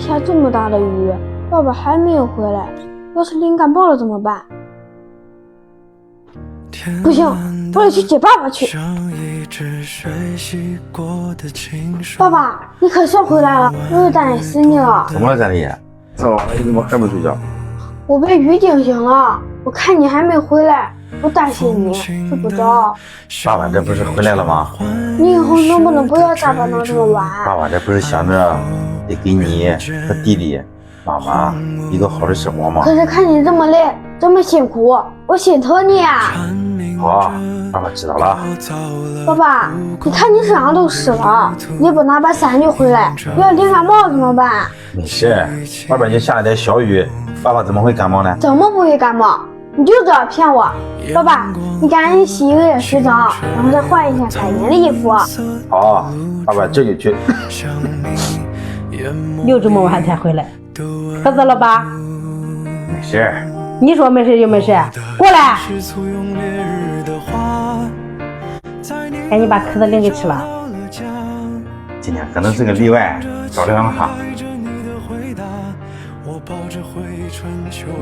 下这么大的雨，爸爸还没有回来，要是淋感冒了怎么办？不行，我得去接爸爸去。爸爸，你可算回来了，我又担心你了。怎么了，战力？这晚上你怎么还没睡觉？我被雨惊醒了，我看你还没回来，我担心你睡不着。爸爸这不是回来了吗？你以后能不能不要加班到这么晚？爸爸这不是想着得给你和弟弟、妈妈一个好的生活吗？可是看你这么累，这么辛苦，我心疼你呀。好，爸爸知道了。爸爸，你看你身上都湿了，你不拿把伞就回来，要淋感冒怎么办？没事，外边就下了点小雨，爸爸怎么会感冒呢？怎么不会感冒？你就知道骗我！爸爸，你赶紧洗一个热水澡，然后再换一件干净的衣服。好，爸爸这就去。又这么晚才回来，渴死了吧？没事。你说没事就没事，过来，赶紧把壳子领给吃了。今天可能是个例外，着凉了哈。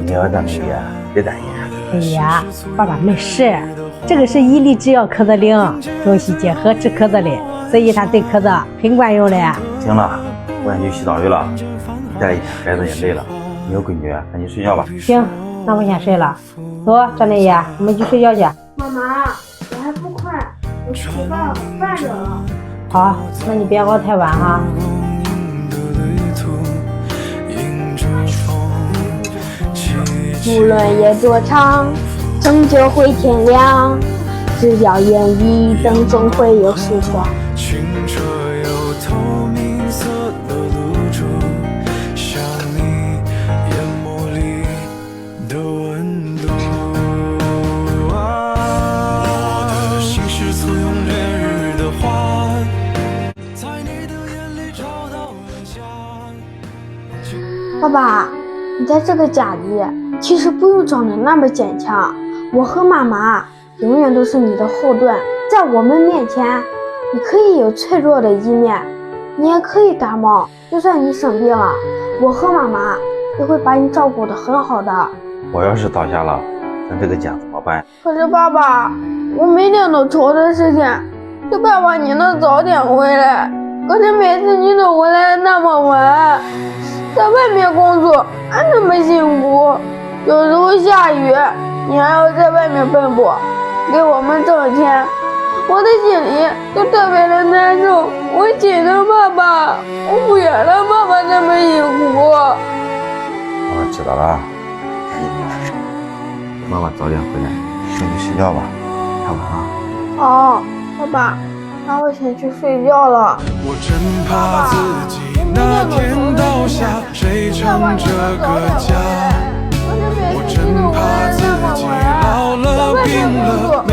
你要这么理解，别担心。哎呀，爸爸没事，这个是伊利制药壳子灵，中西结合治壳子的，所以它对壳子很管用的。行了，我先去洗澡去了，带了一天孩子也累了。你有闺女，赶紧睡觉吧。行，那我先睡了。走，张大爷，我们去睡觉去。妈妈，我还不困，我去给爸爸煮饭去了。好，那你别熬太晚哈。无论夜多长，终究会天亮。只要愿意，灯总会有曙光。清澈又透明色的露珠，像你眼眸里的温度。我的心是簇拥烈日的花，在你的眼里找到了家。爸爸，你在这个家里其实不用装的那么坚强，我和妈妈永远都是你的后盾，在我们面前，你可以有脆弱的一面，你也可以感冒，就算你生病了，我和妈妈也会把你照顾得很好的。我要是倒下了，咱这个家怎么办？可是爸爸，我每天都愁着时间，就盼望你能早点回来，可是每次你都回来那么晚，在外面工作还那么辛苦，有时候下雨，你还要在外面奔波，给我们挣钱，我的心里就特别的难受。我亲的爸爸，我不愿让爸爸那么辛苦。我知道了，妈妈早点回来，先去睡觉吧，太晚了。好，爸爸，那我先去睡觉了。我真怕自己那天倒下，谁撑这个家？我真怕自己老了病了，